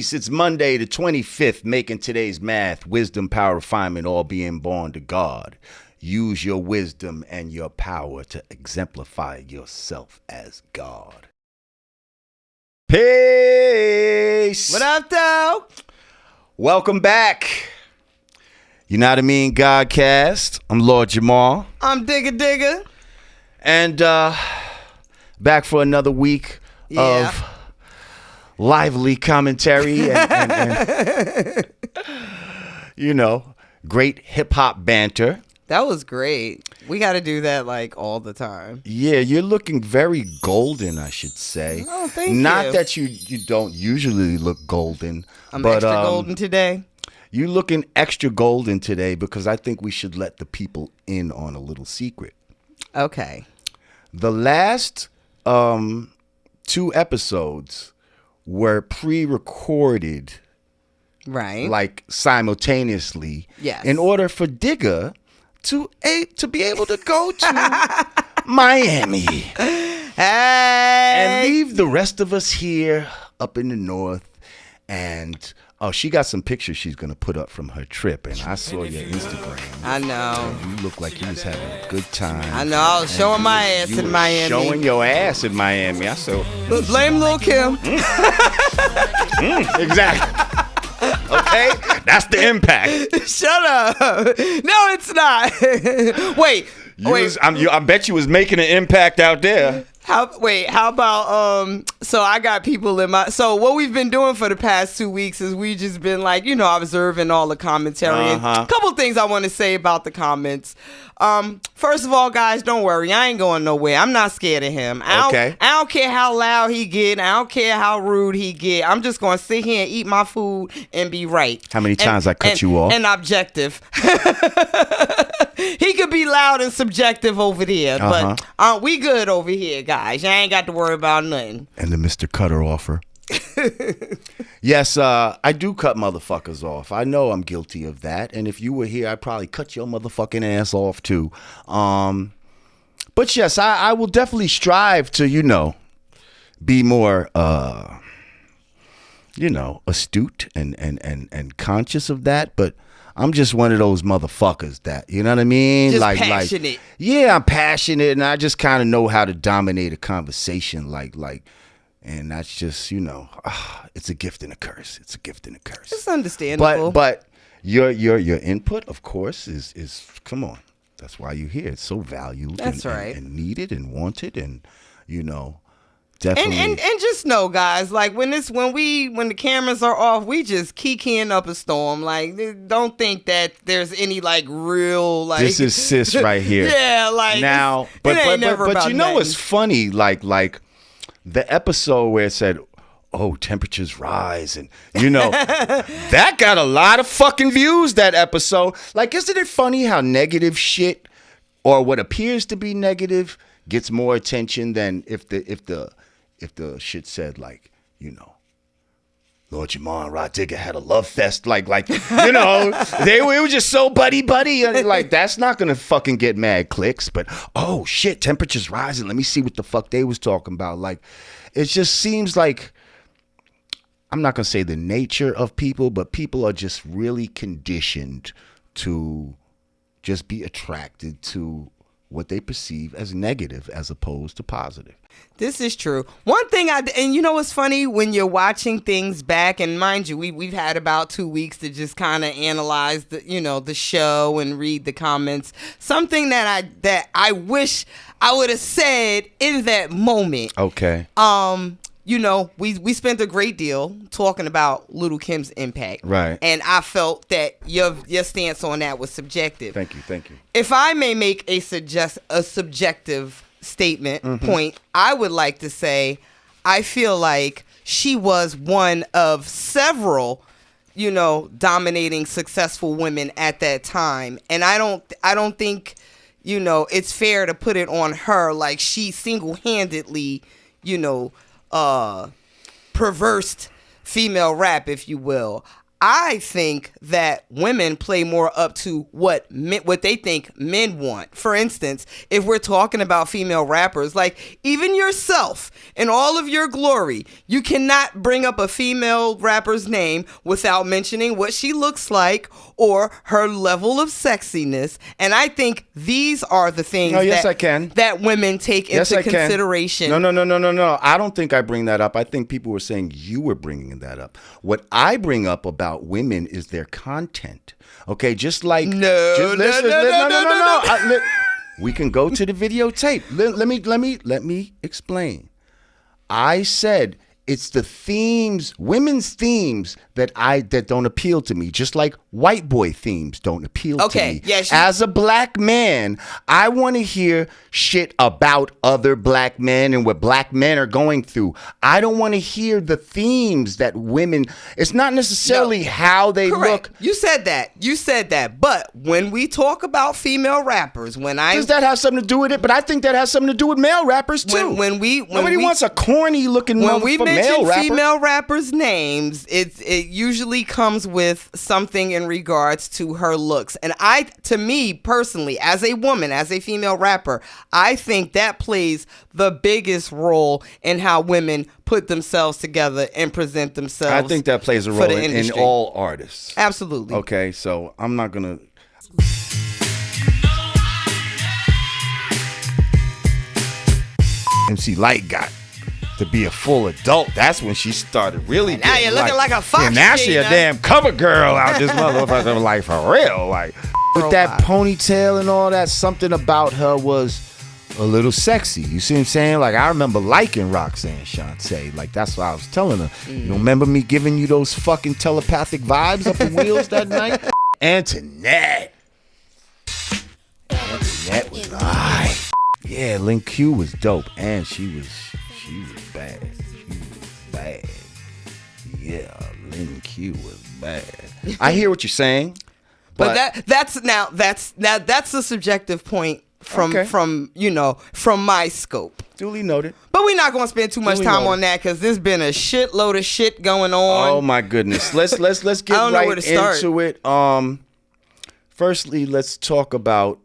Peace. It's Monday the 25th, making today's math, wisdom, power, refinement, all being born to God. Use your wisdom and your power to exemplify yourself as God. Peace. What up, though? Welcome back. You know what I mean, Godcast. I'm Lord Jamar. I'm Digga. And back for another week of lively commentary and you know, great hip-hop banter. That was great. We got to do that like all the time. Yeah, you're looking very golden, I should say. Oh, thank you. Not that you don't usually look golden. I'm extra golden today. You're looking extra golden today because I think we should let the people in on a little secret. Okay. The last 2 episodes were pre-recorded, right? Like simultaneously. Yes. In order for Digga to be able to go to Miami. Hey. And leave the rest of us here up in the north. And she got some pictures she's gonna put up from her trip, and I saw your Instagram. I know. You look like you was having a good time. I know. I was showing my ass in Miami. Showing your ass in Miami. I saw. Blame Lil' Kim. Exactly. Okay, that's the impact. Shut up. No, it's not. Wait. I bet you was making an impact out there. How about so I got people in my, so what we've been doing for the past 2 weeks is we just been like, you know, observing all the commentary. And a couple things I want to say about the comments. First of all, guys, don't worry, I ain't going nowhere. I'm not scared of him. I don't care how loud he get. I don't care how rude he get. I'm just going to sit here and eat my food and be right. How many times I cut you off? And objective. He could be loud and subjective over there, but we good over here, guys. You ain't got to worry about nothing. And the Mr. Cutter offer. Yes, I do cut motherfuckers off. I know I'm guilty of that. And if you were here, I'd probably cut your motherfucking ass off too. But yes, I will definitely strive to, you know, be more, you know, astute and conscious of that. But I'm just one of those motherfuckers that, you know what I mean? Just passionate. Yeah, I'm passionate, and I just kind of know how to dominate a conversation, and that's just, you know, it's a gift and a curse. It's a gift and a curse. It's understandable. But your input, of course, is come on. That's why you're here. It's so valued. That's right. And needed and wanted, and you know. Definitely. And just know, guys, like when the cameras are off, we just kikiing up a storm. Like, don't think that there's any like real like this is sis right here. Yeah, like now, but you know what's funny? Like the episode where it said, "Oh, temperatures rise," and you know that got a lot of fucking views. That episode, like, isn't it funny how negative shit or what appears to be negative gets more attention than if the shit said, like, you know, Lord Jamar and Rah Digga had a love fest, like you know, they were just so buddy, and like that's not gonna fucking get mad clicks. But oh shit, temperatures rising. Let me see what the fuck they was talking about. Like, it just seems like, I'm not gonna say the nature of people, but people are just really conditioned to just be attracted to what they perceive as negative as opposed to positive. This is true. One thing and you know what's funny, when you're watching things back, and mind you, we've had about 2 weeks to just kind of analyze the show and read the comments. Something that I wish I would have said in that moment. Okay. You know, we spent a great deal talking about Little Kim's impact. Right. And I felt that your stance on that was subjective. Thank you. If I may make a subjective statement point, I would like to say I feel like she was one of several, you know, dominating successful women at that time. And I don't think, you know, it's fair to put it on her like she single-handedly, you know, perversed female rap, if you will. I think that women play more up to what they think men want. For instance, if we're talking about female rappers, like even yourself in all of your glory, you cannot bring up a female rapper's name without mentioning what she looks like or her level of sexiness. And I think these are the things that women take into consideration. No. I don't think I bring that up. I think people were saying you were bringing that up. What I bring up about women is their content. Okay, just like no. We can go to the videotape. Let me explain. I said it's the themes, women's themes that don't appeal to me, just like white boy themes don't appeal to me. Yes. As a black man, I want to hear shit about other black men and what black men are going through. I don't want to hear the themes that women, it's not necessarily how they Correct. look. You said that. But when we talk about female rappers, does that have something to do with it? But I think that has something to do with male rappers too. Nobody wants a corny looking male rapper. Female rappers' names, it usually comes with something in regards to her looks. And to me personally, as a woman, as a female rapper, I think that plays the biggest role in how women put themselves together and present themselves. I think that plays a role in all artists. Absolutely. Okay, so I'm not gonna. MC Light got to be a full adult. That's when she started really. Now you're looking like a fox. Yeah, now she a damn cover girl out this motherfucker, like for real, like with that ponytail and all that. Something about her was a little sexy. You see what I'm saying? Like I remember liking Roxanne Shante. Like that's what I was telling her. You remember me giving you those fucking telepathic vibes up the wheels that night? Antoinette was nice. Yeah, Lin Q was dope, and she was bad. Yeah, Lin Q was bad. I hear what you're saying, but that's a subjective point from my scope. Duly noted. But we're not going to spend too much time on that because there's been a shitload of shit going on. Oh my goodness. Let's get right into it. Firstly, let's talk about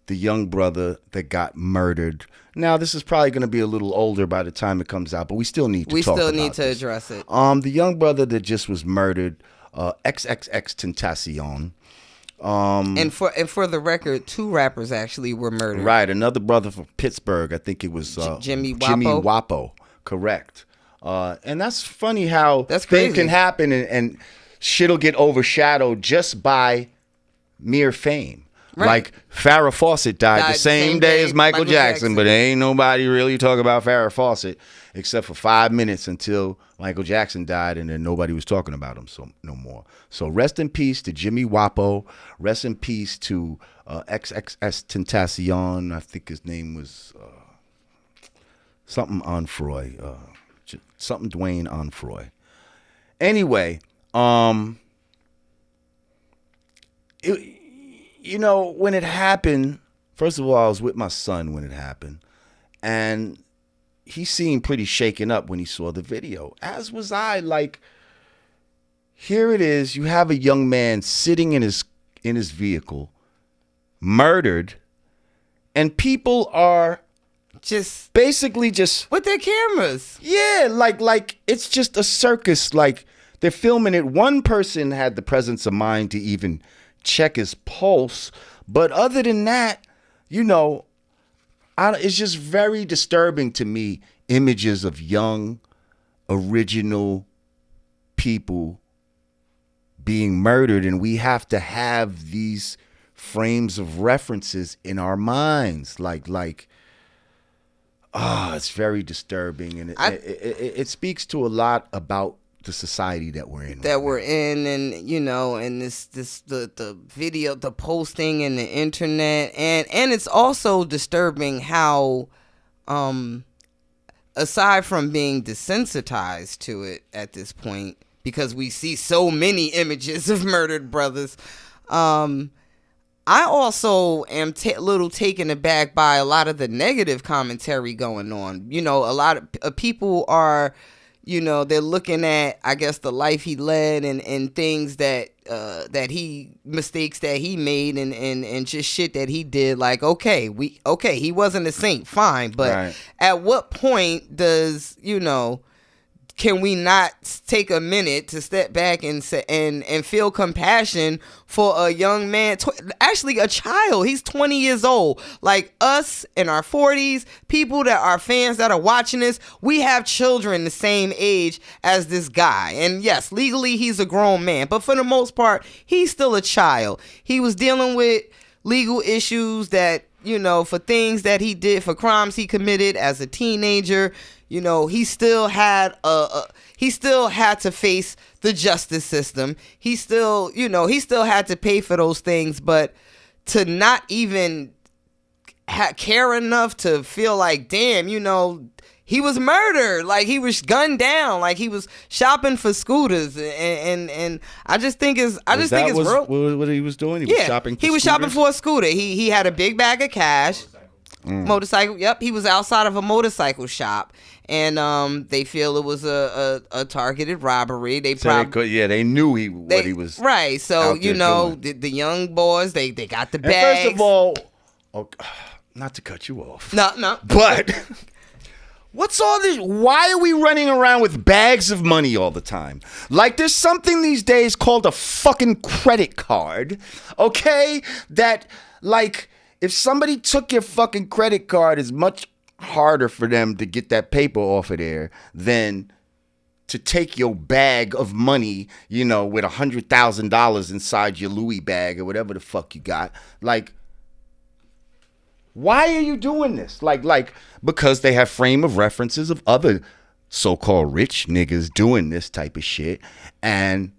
the young brother that got murdered. Now, this is probably going to be a little older by the time it comes out, but we still need to talk about this. We still need to address it. The young brother that just was murdered, XXXTentacion. And for the record, 2 rappers actually were murdered. Right, another brother from Pittsburgh. I think it was Jimmy Wopo. Jimmy Wopo, correct. And that's funny how things can happen and shit'll get overshadowed just by mere fame. Right. Like Farrah Fawcett died the same day as Michael Jackson, but ain't nobody really talk about Farrah Fawcett except for 5 minutes until Michael Jackson died, and then nobody was talking about him no more. So rest in peace to Jimmy Wopo. Rest in peace to XXXTentacion. I think his name was something Onfroy, something Dwayne Onfroy. Anyway, when it happened, first of all, I was with my son when it happened, and he seemed pretty shaken up when he saw the video, as was I. Like, here it is, you have a young man sitting in his vehicle, murdered, and people are just basically just with their cameras. Yeah, like it's just a circus. Like, they're filming it. One person had the presence of mind to even check his pulse, but other than that, it's just very disturbing to me, images of young original people being murdered, and we have to have these frames of references in our minds, it's very disturbing, and it speaks to a lot about the society that we're in. And and the video, the posting, and the internet, and it's also disturbing how, aside from being desensitized to it at this point, because we see so many images of murdered brothers, I also am a little taken aback by a lot of the negative commentary going on. A lot of people are you know, they're looking at, I guess, the life he led and things that mistakes that he made and just shit that he did. Like, okay, he wasn't a saint, fine, but at what point does, you know, can we not take a minute to step back and feel compassion for a young man, actually a child? He's 20 years old. Like us in our 40s, people that are fans that are watching this, we have children the same age as this guy. And yes, legally he's a grown man, but for the most part, he's still a child. He was dealing with legal issues that, you know, for things that he did, for crimes he committed as a teenager. You know, he still had to face the justice system. He still had to pay for those things, but to not even care enough to feel like, damn, you know, he was murdered, like he was gunned down, like he was shopping for scooters, and I just think it's real. What he was doing? He was shopping for a scooter. He had a big bag of cash. Motorcycle. Yep, he was outside of a motorcycle shop, and they feel it was a targeted robbery. They knew what he was. Right. So you know the young boys, they got the bags. First of all, not to cut you off. No. But what's all this? Why are we running around with bags of money all the time? Like there's something these days called a fucking credit card. Okay, that like. If somebody took your fucking credit card, it's much harder for them to get that paper off of there than to take your bag of money, you know, with $100,000 inside your Louis bag or whatever the fuck you got. Like, why are you doing this? Like because they have frame of references of other so-called rich niggas doing this type of shit, and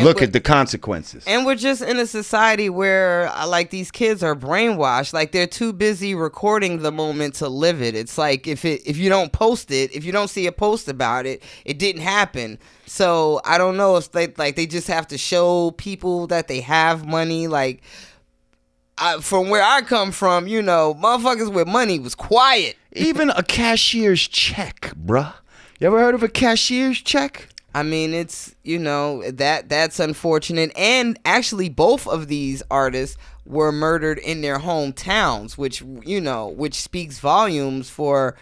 look at the consequences. And we're just in a society where like these kids are brainwashed. Like they're too busy recording the moment to live it. It's like if you don't post it, if you don't see a post about it, it didn't happen. So I don't know if they just have to show people that they have money. Like from where I come from, you know, motherfuckers with money was quiet. Even a cashier's check, bruh. You ever heard of a cashier's check? I mean, it's, you know, that's unfortunate. And actually, both of these artists were murdered in their hometowns, which speaks volumes for,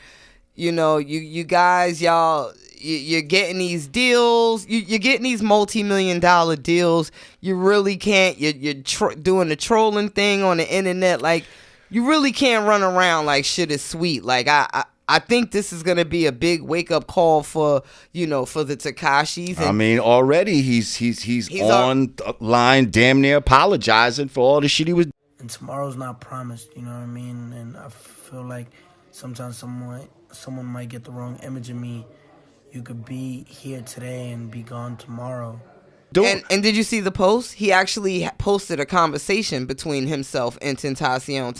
you know, you guys, y'all, you're getting these deals, you're getting these multi-million-dollar deals. You really can't, you're doing the trolling thing on the internet. Like, you really can't run around like shit is sweet. Like, I think this is going to be a big wake-up call for, you know, for the Tekashis. I mean, already he's online damn near apologizing for all the shit he was. And tomorrow's not promised, you know what I mean? And I feel like sometimes someone might get the wrong image of me. You could be here today and be gone tomorrow. And did you see the post? He actually posted a conversation between himself and Tentacion.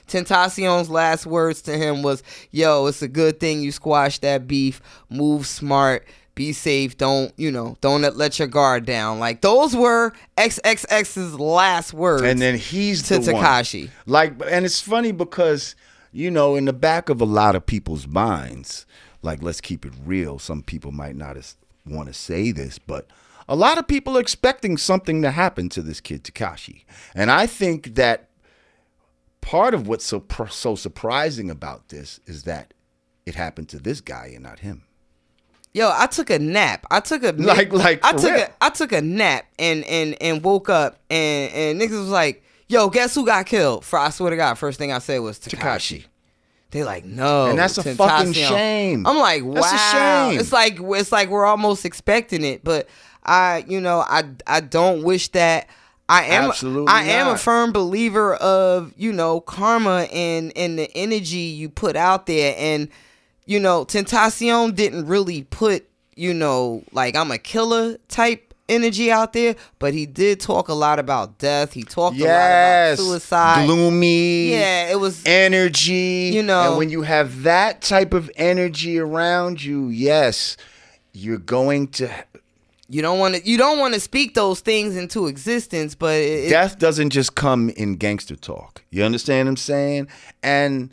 Tentacion's last words to him was, yo, it's a good thing you squashed that beef. Move smart. Be safe. Don't let your guard down. Like, those were XXX's last words. And then he's to Tekashi. Like, and it's funny because, you know, in the back of a lot of people's minds, like, let's keep it real. Some people might not want to say this, but a lot of people are expecting something to happen to this kid, Tekashi. And I think that part of what's so surprising about this is that it happened to this guy and not him. Yo, I took a nap. I took a nap and woke up and niggas was like, yo, guess who got killed? I swear to God, first thing I said was Tekashi. They like, no. And that's a fucking shame. I'm like, wow. That's a shame. It's like we're almost expecting it, but I don't wish that. I am a firm believer of, you know, karma and the energy you put out there. And, you know, Tentacion didn't really put, you know, like I'm a killer type energy out there, but he did talk a lot about death. He talked a lot about suicide. Gloomy. Yeah, it was energy. You know. And when you have that type of energy around you, yes, you're going to. You don't want to speak those things into existence, but death doesn't just come in gangster talk. You understand what I'm saying? And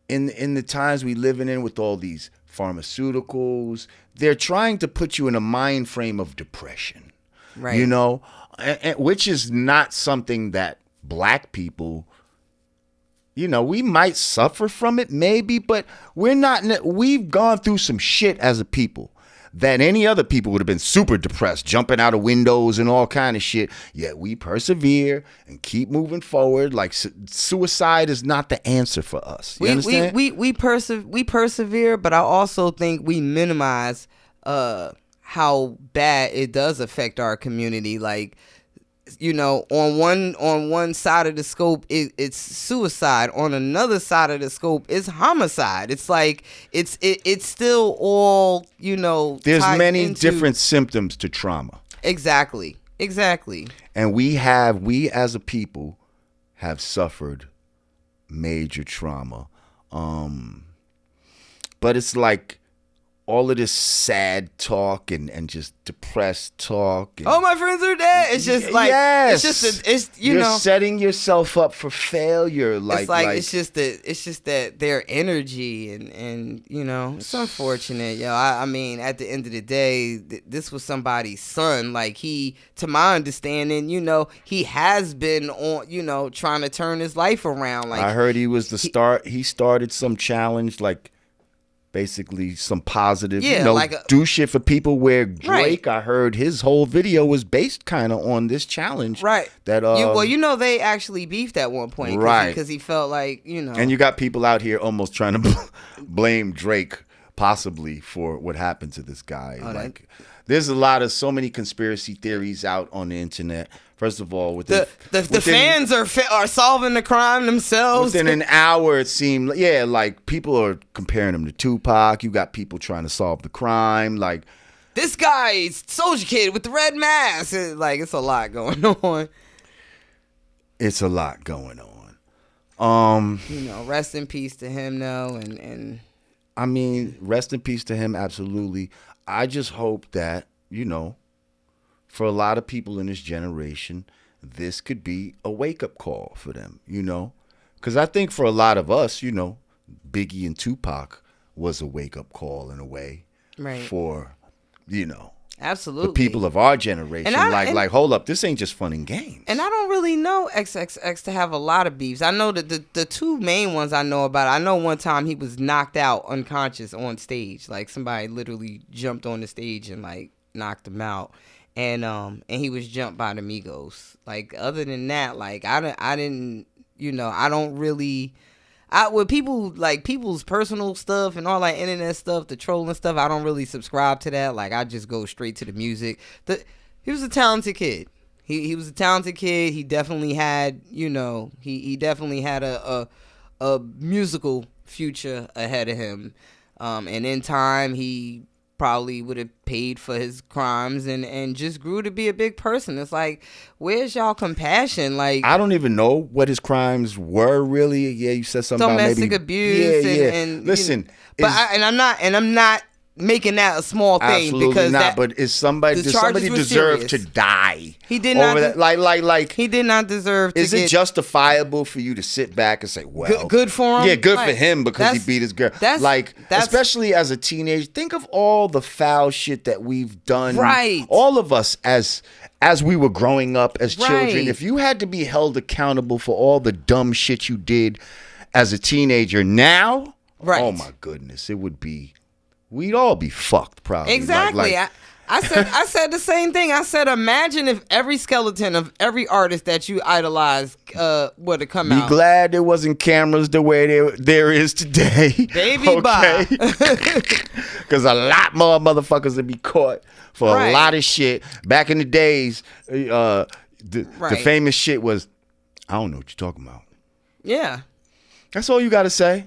in the times we living in with all these pharmaceuticals. They're trying to put you in a mind frame of depression. Right. You know, which is not something that black people, you know, we might suffer from it maybe, but we've gone through some shit as a people that any other people would have been super depressed, jumping out of windows and all kind of shit. Yet we persevere and keep moving forward. Like suicide is not the answer for us. You understand? We persevere, but I also think we minimize how bad it does affect our community. Like, you know, on one side of the scope, it's suicide. On another side of the scope, it's homicide. It's like it's still all, you know. There's many different symptoms to trauma. Exactly. And we as a people have suffered major trauma. But it's like all of this sad talk and just depressed talk. And, oh, my friends are dead. It's just like, yes. it's you know, setting yourself up for failure. It's just that their energy and you know, it's unfortunate, yo. I mean, at the end of the day, this was somebody's son. Like, he, to my understanding, you know, he has been on, you know, trying to turn his life around. Like, I heard he was he started some challenge, like, basically some positive, you know, like do shit for people, where Drake, I heard his whole video was based kind of on this challenge. Right. That you know, they actually beefed at one point. Right. Because he felt like, you know. And you got people out here almost trying to blame Drake possibly for what happened to this guy. Like, there's so many conspiracy theories out on the internet. First of all, the fans are solving the crime themselves. Within an hour, it seemed, like people are comparing him to Tupac. You got people trying to solve the crime. Like, this guy, Soldier Kid with the red mask. It's a lot going on. It's a lot going on. You know, rest in peace to him, though, and I mean, rest in peace to him, absolutely. I just hope that, you know, for a lot of people in this generation, this could be a wake-up call for them, you know? Because I think for a lot of us, you know, Biggie and Tupac was a wake-up call in a way. Right. For, you know, absolutely, the people of our generation. Like, hold up, this ain't just fun and games. And I don't really know XXX to have a lot of beefs. I know that the two main ones I know about, I know one time he was knocked out unconscious on stage. Like, somebody literally jumped on the stage and, like, knocked him out. And he was jumped by the Migos. Like, other than that, like, I didn't, you know, I don't really, with people, like, people's personal stuff and all that internet stuff, the trolling stuff, I don't really subscribe to that. Like, I just go straight to the music. He was a talented kid. He was a talented kid. He definitely had, you know, he definitely had a musical future ahead of him. And in time, he probably would have paid for his crimes and just grew to be a big person. It's like, where's y'all compassion? Like, I don't even know what his crimes were really. Yeah, you said something about domestic abuse. And listen, you know, I'm not making that a small thing. Absolutely because not. But does somebody deserve to die? He did not. Like he did not deserve. Is it justifiable for you to sit back and say, well, good for him? Yeah, good for him because he beat his girl. Especially as a teenager, think of all the foul shit that we've done. Right. All of us as we were growing up as children. If you had to be held accountable for all the dumb shit you did as a teenager now, oh my goodness, it would be. We'd all be fucked, probably. Exactly. I said the same thing. I said, imagine if every skeleton of every artist that you idolize would have come out. Be glad there wasn't cameras the way there is today. Baby, bye. Because a lot more motherfuckers would be caught for a lot of shit. Back in the days, the famous shit was, I don't know what you're talking about. Yeah. That's all you got to say.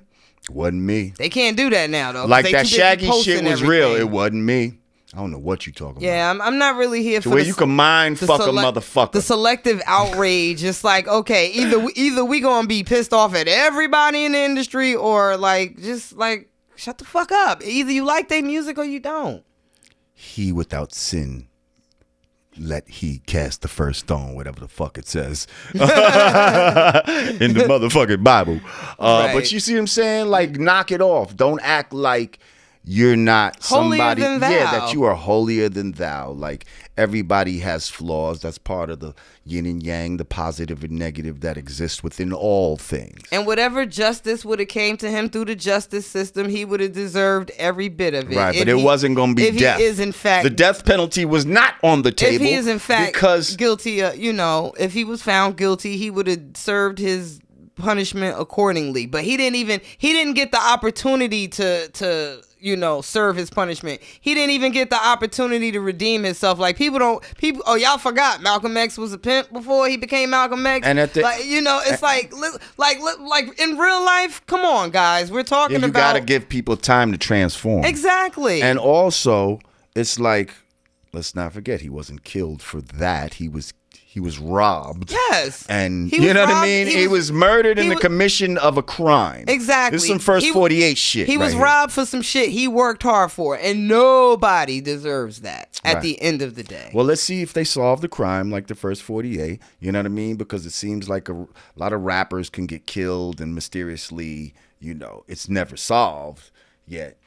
Wasn't me. They can't do that now, though. Like, that Shaggy shit was real. It wasn't me. I don't know what you talking about. Yeah, I'm not really here for where you can mind fuck a motherfucker. The selective outrage. It's like, okay, either we gonna be pissed off at everybody in the industry, or like, just like, shut the fuck up. Either you like their music or you don't. He without sin, let he cast the first stone, whatever the fuck it says in the motherfucking Bible. But you see what I'm saying? Like, knock it off. Don't act like you're not somebody, holier than thou. yeah, that you are holier than thou. Like, everybody has flaws. That's part of the yin and yang, the positive and negative that exists within all things. And whatever justice would have came to him through the justice system, he would have deserved every bit of it. Right, but it wasn't going to be death. He is in fact, the death penalty was not on the table. If he is in fact because guilty, if he was found guilty, he would have served his punishment accordingly. But he didn't get the opportunity to serve his punishment. He didn't even get the opportunity to redeem himself. Like, y'all forgot Malcolm X was a pimp before he became Malcolm X. And it's like in real life, come on, guys, we're talking about. You got to give people time to transform. Exactly. And also, it's like, let's not forget, he wasn't killed for that. He was robbed. Yes. And you know what I mean? He was murdered in the commission of a crime. Exactly. This is some first 48 shit. He was robbed for some shit he worked hard for. And nobody deserves that at the end of the day. Well, let's see if they solve the crime like the first 48. You know what I mean? Because it seems like a lot of rappers can get killed and mysteriously, it's never solved yet.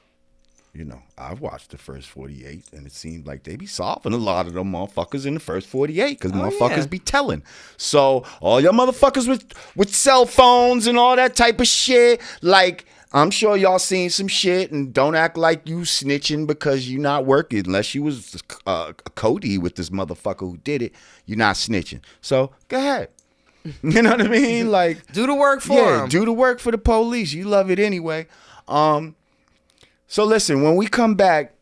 I've watched the first 48, and it seemed like they be solving a lot of them motherfuckers in the first 48 because motherfuckers be telling. So all y'all motherfuckers with cell phones and all that type of shit, like, I'm sure y'all seen some shit, and don't act like you snitching because you not working. Unless you was Cody with this motherfucker who did it, you're not snitching. So go ahead. You know what I mean? Like, do the work for them. Do the work for the police. You love it anyway. So listen, when we come back,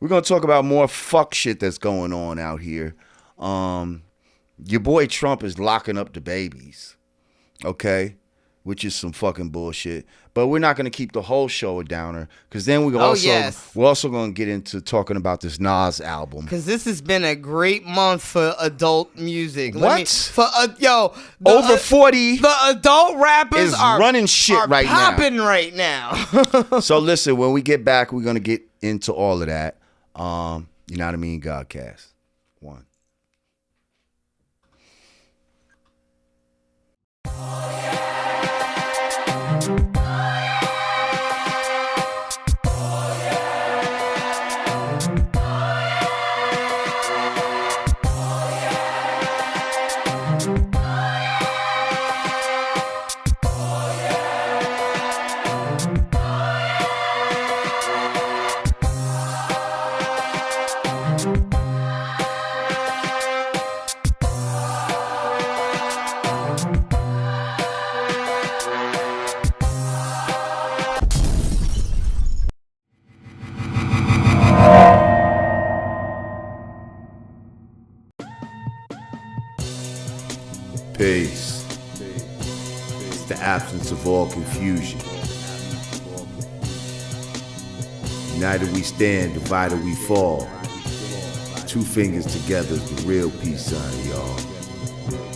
we're going to talk about more fuck shit that's going on out here. Your boy Trump is locking up the babies, okay? Which is some fucking bullshit. But we're not going to keep the whole show a downer, because then we're also going to get into talking about this Nas album. Because this has been a great month for adult music. Over 40. The adult rappers are running shit right now. Popping right now. So listen, when we get back, we're going to get into all of that. You know what I mean? Godcast. 1. Peace. It's the absence of all confusion. United we stand, divided we fall. 2 fingers together is the real peace sign, y'all.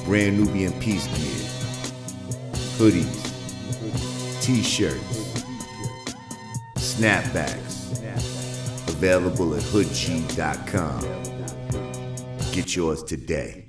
Brand Nubian peace gear. Hoodies. T-shirts. Snapbacks. Available at hoodg.com. Get yours today.